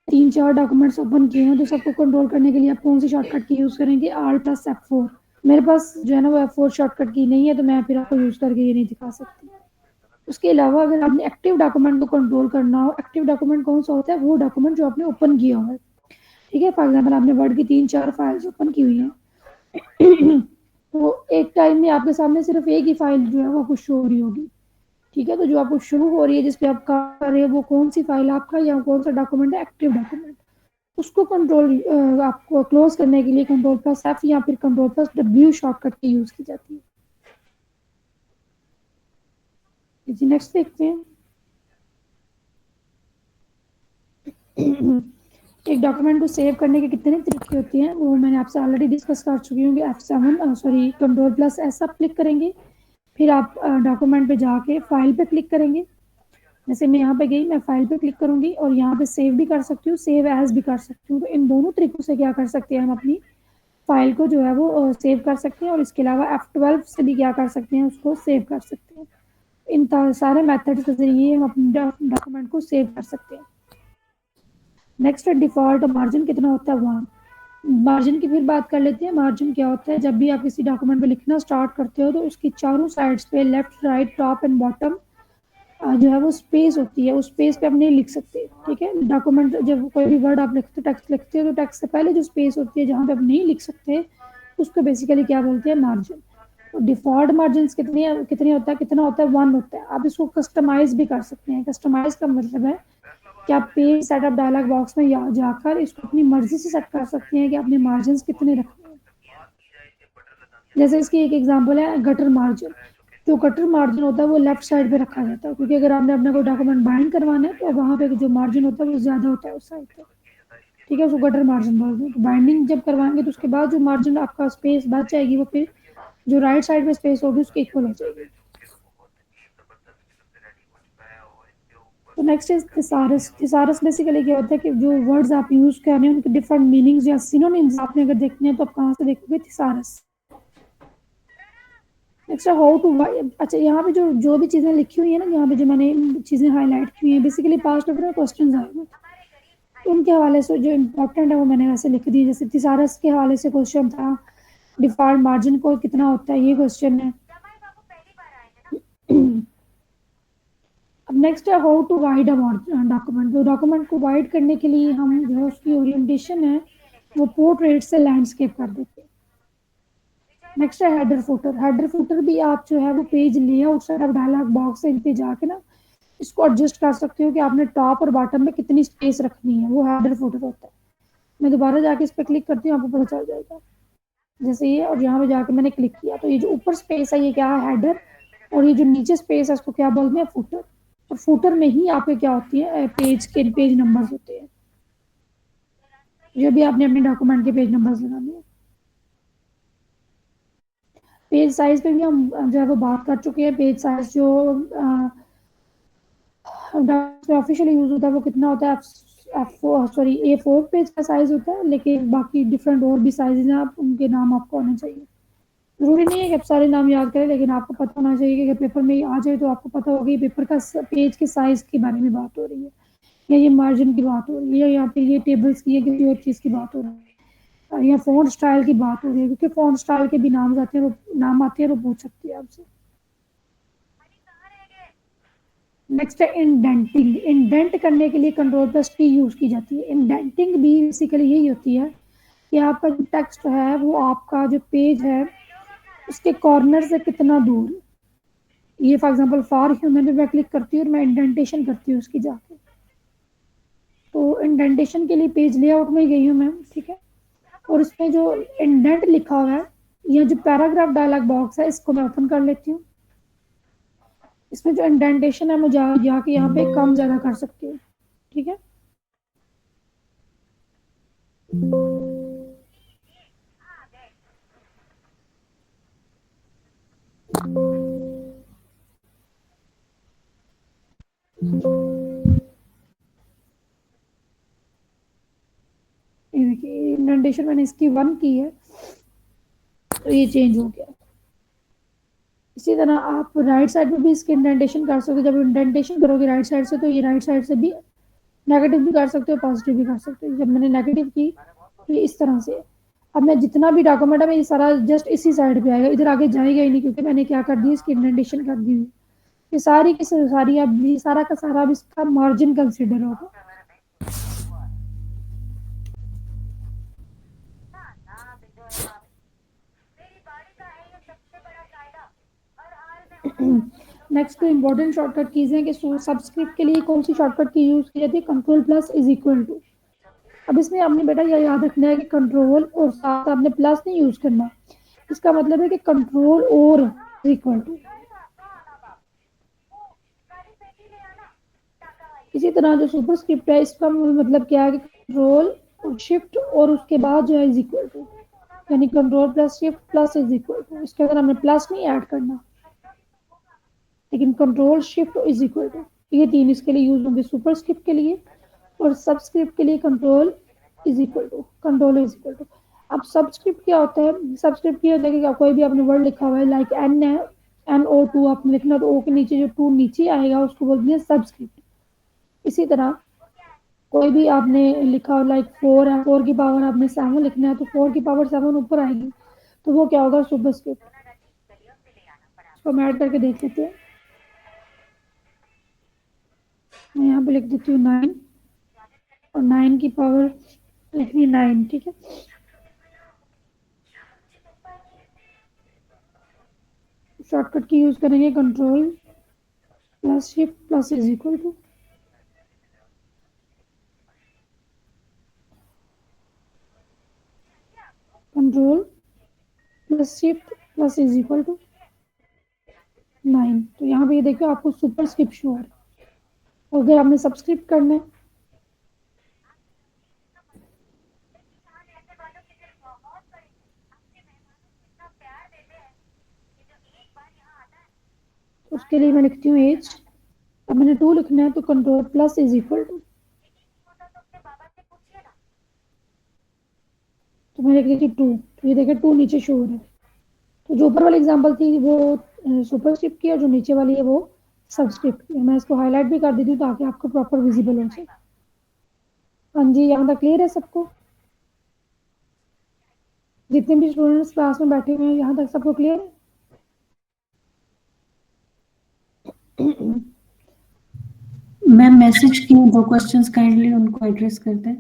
Speaker 1: 3-4 डॉक्यूमेंट्स ओपन किए हैं तो सबको कंट्रोल करने के लिए आप कौन सी शॉर्टकट की यूज करेंगे, Alt+F4। मेरे पास जो है ना वो F4 शॉर्टकट की नहीं है, तो मैं फिर आपको यूज करके ये नहीं दिखा सकती। उसके अलावा अगर आपने एक्टिव डॉक्यूमेंट को कंट्रोल करना हो, एक्टिव डॉक्यूमेंट कौन सा होता है, वो डॉक्यूमेंट जो आपने ओपन किया हुआ है, ठीक है। फॉर एग्जाम्पल आपने वर्ड की 3-4 फाइल्स ओपन की हुई है, तो एक टाइम में आपके सामने सिर्फ एक ही फाइल जो है वो आपको शो हो रही होगी, ठीक है। तो जो आपको शुरू हो रही है, जिसपे आप काम कर रहे हैं, वो कौन सी फाइल आपका या कौन सा डॉक्यूमेंट है, एक्टिव डॉक्यूमेंट। उसको कंट्रोल आपको क्लोज करने के लिए कंट्रोल+F या फिर कंट्रोल+W शॉर्टकट की यूज की जाती है। जी नेक्स्ट देखते हैं। एक डॉक्यूमेंट को सेव करने के कितने तरीके होते हैं, वो मैंने आपसे ऑलरेडी डिस्कस कर चुकी हूँ कि कंट्रोल+S आप क्लिक करेंगे, फिर आप डॉक्यूमेंट पे जाके फाइल पे क्लिक करेंगे। जैसे मैं यहाँ पे गई, मैं फाइल पे क्लिक करूंगी और यहाँ पे सेव भी कर सकती हूँ, सेव एज भी कर सकती हूँ। तो इन दोनों तरीकों से क्या कर सकते हैं, हम अपनी फाइल को जो है वो सेव कर सकते हैं। और इसके अलावा F12 से भी क्या कर सकते हैं, उसको सेव कर सकते हैं। इन सारे मेथड्स के जरिए हम अपने डॉक्यूमेंट को सेव कर सकते हैं। नेक्स्ट है डिफॉल्ट मार्जिन कितना होता है, 1। मार्जिन की फिर बात कर लेते हैं। मार्जिन क्या होता है, जब भी आप किसी डॉक्यूमेंट पे लिखना स्टार्ट करते हो तो उसकी चारों साइड्स पे left, right, top and bottom जो है वो स्पेस होती है, उस स्पेस पे आप नहीं लिख सकते, ठीक है। डॉक्यूमेंट जब कोई भी वर्ड आप लिखते हो, टेक्स्ट लिखते हो, तो टेक्स्ट से पहले जो स्पेस होती है जहाँ पे आप नहीं लिख सकते, उसको बेसिकली क्या बोलते हैं, मार्जिन। तो डिफॉल्ट मार्जिन कितनी होता है, कितना होता है, 1 होता है। आप इसको कस्टमाइज भी कर सकते हैं। कस्टमाइज का मतलब है कि आप पेज सेटअप डायलॉग बॉक्स में जाकर इसको अपनी मर्जी से सेट कर सकते हैं कि अपने मार्जिन कितने रखने हैं। जैसे इसकी एक एग्जांपल है गटर मार्जिन। जो गटर मार्जिन होता है वो लेफ्ट साइड पे रखा जाता है, क्योंकि अगर आपने अपना कोई डॉक्यूमेंट बाइंड करवाना है तो वहाँ पे जो मार्जिन होता है वो ज़्यादा होता है उस साइड पे, ठीक है, उसको गटर मार्जिन बोलते हैं। तो बाइंडिंग जब करवाएंगे तो उसके बाद जो मार्जिन आपका स्पेस बच जाएगी वो फिर जो राइट साइड पे स्पेस होगी उसके इक्वल हो जाएगी। तो next is thesaurus. Thesaurus basically क्या होता है कि जो वर्ड्स आप यूज कर रहे हैं उनके डिफरेंट मीनिंग्स या सिनोनिम्स आपने अगर देखने हैं तो आप कहाँ से देखोगे? थिसारस। नेक्स्ट हाउ टू, अच्छा यहाँ पे जो जो भी चीज़ें लिखी हुई है ना, यहाँ पे जो मैंने चीज़ें हाईलाइट की हैं बेसिकली पास्ट पेपर में क्वेश्चन आए हैं, तो उनके हवाले से जो इम्पोर्टेंट है वो मैंने वैसे लिख दी। जैसे थिसारस के हवाले से क्वेश्चन था डिफॉल्ट मार्जिन को कितना होता है, ये क्वेश्चन है। अब नेक्स्ट है how to wide a document. तो डॉक्यूमेंट को वाइड करने के लिए हम जो है उसकी ओरिएंटेशन है वो पोर्ट्रेट से लैंडस्केप कर देते हैं। नेक्स्ट है हेडर फुटर। हेडर फुटर भी आप जो है वो page layout setup dialog box से इन पे जाके ना इसको एडजस्ट कर सकते हो कि आपने टॉप और बॉटम में कितनी स्पेस रखनी है, वो हेडर फुटर होता है। मैं दोबारा जाके इस पर क्लिक करती हूँ, आपको पता चल जाएगा। जैसे ये, और यहाँ पे जाके मैंने क्लिक किया तो ये जो ऊपर स्पेस है ये क्या है? हेडर। और ये जो नीचे स्पेस है इसको क्या बोलते हैं? फुटर। और फुटर में ही आपके क्या होती है? पेज नंबर्स होते हैं, जो भी आपने अपने डॉक्यूमेंट के पेज नंबर्स लगाने हैं। पेज साइज पे भी हम जो है वो बात कर चुके हैं। पेज साइज जो ऑफिशियली यूज होता है वो कितना होता है? A4 पेज का साइज होता है, लेकिन बाकी डिफरेंट और भी साइज हैं, आप उनके नाम आपको आने चाहिए। जरूरी नहीं है कि आप सारे नाम याद करें, लेकिन आपको पता होना चाहिए कि अगर पेपर में आ जाए तो आपको पता होगा पेपर का पेज के साइज के बारे में बात हो रही है, या ये मार्जिन की बात हो रही है, या यहाँ पे ये टेबल्स की या किसी और चीज़ की बात हो रही है, या फ़ॉन्ट स्टाइल की बात हो रही है, क्योंकि फ़ॉन्ट स्टाइल के भी नाम आते हैं, वो नाम आते हैं, वो पूछ सकती है आपसे। नेक्स्ट है इंडेंटिंग। इंडेंट करने के लिए कंट्रोल+T यूज की जाती है। इंडेंटिंग भी बेसिकली यही होती है कि आपका जो टेक्स्ट है वो आपका जो पेज है उसके कॉर्नर से कितना दूर। ये फॉर एग्जांपल फॉर ह्यूमन पे मैं क्लिक करती हूँ और मैं इंडेंटेशन करती हूँ उसकी जाके, तो इंडेंटेशन के लिए पेज लेआउट में गई हूँ मैं, ठीक है। और इसमें जो इंडेंट लिखा हुआ है या जो पैराग्राफ डायलॉग बॉक्स है इसको मैं ओपन कर लेती हूँ। इसमें जो इंडेंटेशन है मैं जाके यहाँ पे कम ज़्यादा कर सकती हूँ, ठीक है। ये देखिए इंडेंटेशन मैंने इसकी 1 की है तो ये चेंज हो गया। इसी तरह आप राइट साइड पे भी इसके इंडेंटेशन कर सकते हो। जब इंडेंटेशन करोगे राइट साइड से तो ये राइट साइड से भी नेगेटिव भी कर सकते हो, पॉजिटिव भी कर सकते हो। जब मैंने नेगेटिव की तो ये इस तरह से, अब मैं जितना भी डॉक्यूमेंट है मैं ये सारा जस्ट इसी साइड पे आएगा, इधर आगे जाएगा ही नहीं, क्योंकि मैंने क्या कर दी इसकी इंडेंटेशन कर दी हुई। ये सारी की सारी अब ये सारा का सारा अब इसका मार्जिन कंसिडर होगा। नेक्स्ट तो इम्पोर्टेंट शॉर्टकट कीज हैं कि सब्सक्रिप्ट के लिए कौन सी शॉर्टकट की यूज की जाती है? कंट्रोल+=। अब इसमें आपने बेटा यह याद रखना है कि कंट्रोल और साथ आपने प्लस नहीं यूज करना। इसका मतलब है कि कंट्रोल और इक्वल टू। इसी तरह जो सुपरस्क्रिप्ट है इसका मतलब क्या है कि कंट्रोल और शिफ्ट और उसके बाद जो है इज इक्वल टू, यानी कंट्रोल+Shift+ इज इक्वल टू। इसके अंदर हमने प्लस नहीं ऐड करना, लेकिन control shift is equal to, ये तीन इसके लिए यूज होंगे सुपरस्क्रिप्ट के लिए, और सबस्क्रिप्ट के लिए कंट्रोल इज इक्वल टू। अब सबस्क्रिप्ट क्या होता है? सबस्क्रिप्ट ये होता है कि कोई भी आपने वर्ड लिखा हुआ है लाइक एन है, NO2 आपने लिखना तो ओ के नीचे जो 2 नीचे आएगा उसको बोलते हैं सबस्क्रिप्ट। इसी तरह कोई भी आपने लिखा हो लाइक 4 है, 4 की पावर आपने 7 लिखना है तो 4 की पावर 7 ऊपर आएगी तो वो क्या होगा? सुपरस्क्रिप्ट। इसको हम ऐड करके देख लेते हैं। मैं यहाँ पे लिख देती हूँ 9 और 9 की पावर लिखनी 9, ठीक है। शॉर्टकट की यूज करेंगे कंट्रोल+Shift+ is equal to. Control plus shift plus is equal to 9। तो यहाँ पे ये देखो आपको सुपर स्क्रिप्ट शो हो रहा है। अगर आपने सब्सक्रिप्ट करना है तो उसके लिए मैं लिखती हूँ एज। अब मैंने 2 लिखना है तो control plus is equal to, तो मैं लिख देती 2। तो ये देखिए 2 नीचे शो हो रहा है। तो जो ऊपर वाली एग्जांपल थी वो सुपरस्क्रिप्ट की और जो नीचे वाली है वो सबस्क्रिप्ट की। मैं इसको हाईलाइट भी कर देती हूँ ताकि आपको प्रॉपर विजिबल हो जाए। हाँ जी, यहाँ तक क्लियर है सबको? जितने भी स्टूडेंट्स क्लास में बैठे हुए हैं यहाँ तक सबको क्लियर है?
Speaker 5: मैम मैसेज किए 2 क्वेश्चंस, काइंडली उनको एड्रेस कर दें।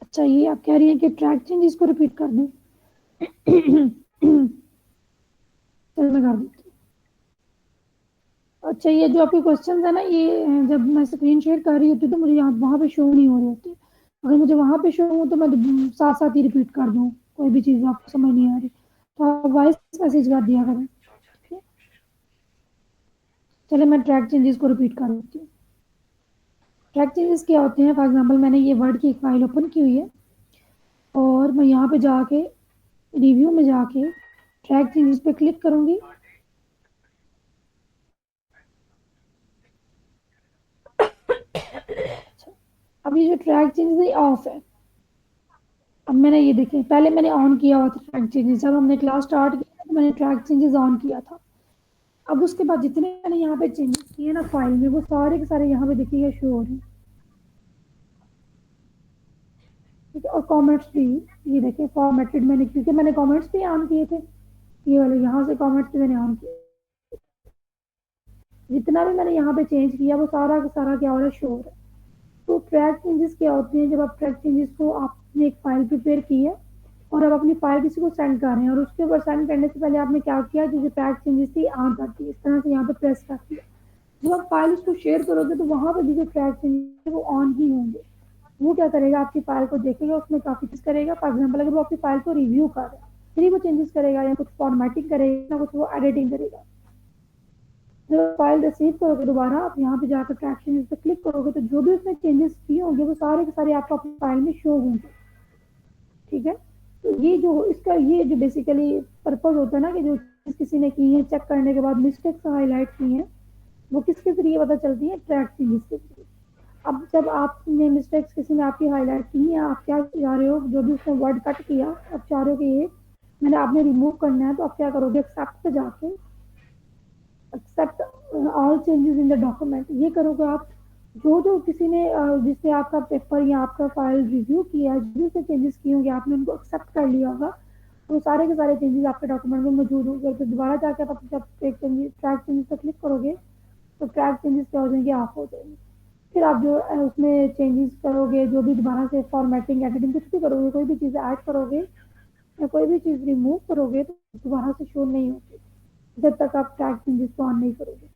Speaker 1: अच्छा, ये आप कह रही हैं कि ट्रैक चेंजेस को रिपीट कर दूं? चलो मैं कर देती हूँ। अच्छा, ये जो आपके क्वेश्चन है ना, ये जब मैं स्क्रीन शेयर कर रही होती तो मुझे यहाँ वहाँ पे शो नहीं हो रही होती। अगर मुझे वहाँ पे शो हो तो मैं साथ साथ ही रिपीट कर दूँ, कोई भी चीज़ आपको समझ नहीं आ रही तो आप वॉइस मैसेज कर दिया करें। ठीक है, चले मैं ट्रैक चेंजेस को रिपीट कर देती हूँ। ट्रैक चेंजेस क्या होते हैं? फॉर एग्जाम्पल मैंने ये वर्ड की एक फाइल ओपन की हुई है और मैं यहाँ पे जाके रिव्यू में जाके ट्रैक चेंजेस पे क्लिक करूंगी। अच्छा, अब ये जो ट्रैक चेंजेस है ऑफ है। अब मैंने ये देखें, पहले मैंने ऑन किया हुआ था ट्रैक चेंजेस, जब हमने क्लास स्टार्ट किया तो मैंने ट्रैक चेंजेस ऑन किया था। अब उसके बाद जितने मैंने यहाँ पे चेंजेस किए ना फाइल में, वो सारे के सारे यहाँ पे देखिएगा शो हो रहे हैं। ठीक है, और कमेंट्स भी ये देखें फॉर्मेटेड, मैंने क्योंकि मैंने कमेंट्स भी ऑन किए थे, ये वाले यहाँ से कमेंट्स भी मैंने ऑन किए। जितना भी मैंने यहाँ पे चेंज किया वो सारा का सारा क्या हो रहा है, शो हो रहा है। तो ट्रैक चेंजेस क्या होते हैं? जब आप ट्रैक चेंजेस को आपने एक फाइल प्रिपेयर की है और अब अपनी फाइल किसी को सेंड कर रहे हैं और उसके ऊपर सेंड करने से पहले आपने क्या किया, जो ट्रैक चेंजेस थी ऑन कर दी, इस तरह से यहाँ पे प्रेस कर दिया। जब आप फाइल उसको शेयर करोगे तो वहाँ पर जो ट्रैक चेंजेस है वो ऑन ही होंगे। वो क्या करेगा, आपकी फाइल को देखेगा, उसमें काफी चीज करेगा। फॉर एग्जाम्पल अगर वो आपकी फाइल को रिव्यू कर रहा है फिर ही वो चेंजेस करेगा, या कुछ फॉर्मेटिंग करेगा, ना कुछ वो एडिटिंग करेगा। जब फाइल रिसीव करोगे दोबारा आप यहाँ पे जाकर ट्रैक चेंजेस पे क्लिक करोगे तो जो भी उसमें चेंजेस किए होंगे वो सारे के सारे आपको अपनी फाइल में शो होंगे। ठीक है, तो ये जो इसका ये जो बेसिकली पर्पज होता है ना, कि जो किसी ने की है चेक करने के बाद मिस्टेक्स हाईलाइट की हैं वो किसके जरिए पता चलती है? ट्रैक चेंजेस के जरिए। अब जब आपने मिस्टेक्स किसी ने आपकी हाईलाइट की है, आप क्या चाह रहे हो, जो भी उसने वर्ड कट किया आप चाह रहे हो कि ये मैंने आपने रिमूव करना है, तो आप क्या करोगे, एक्सेप्ट पे जाके accept all changes in the document, ये करोगे आप। जो जो किसी ने जिससे आपका पेपर या आपका फाइल रिव्यू किया, जो से चेंजेस किए होंगे आपने उनको एक्सेप्ट कर लिया होगा, तो सारे के सारे चेंजेस आपके डॉक्यूमेंट में मौजूद होंगे। फिर दोबारा जाके आप जब ट्रैक चेंजेस पर क्लिक करोगे तो ट्रैक चेंजेस क्या हो जाएंगे, ऑफ हो जाएंगे। फिर आप जो उसमें चेंजेस करोगे, जो भी दोबारा से फॉर्मेटिंग एडिटिंग कुछ भी करोगे, कोई भी चीज़ ऐड करोगे या कोई भी चीज़ रिमूव करोगे तो दोबारा से शो नहीं होगी जब तक आप ट्रैक चेंजेस को ऑन नहीं करोगे।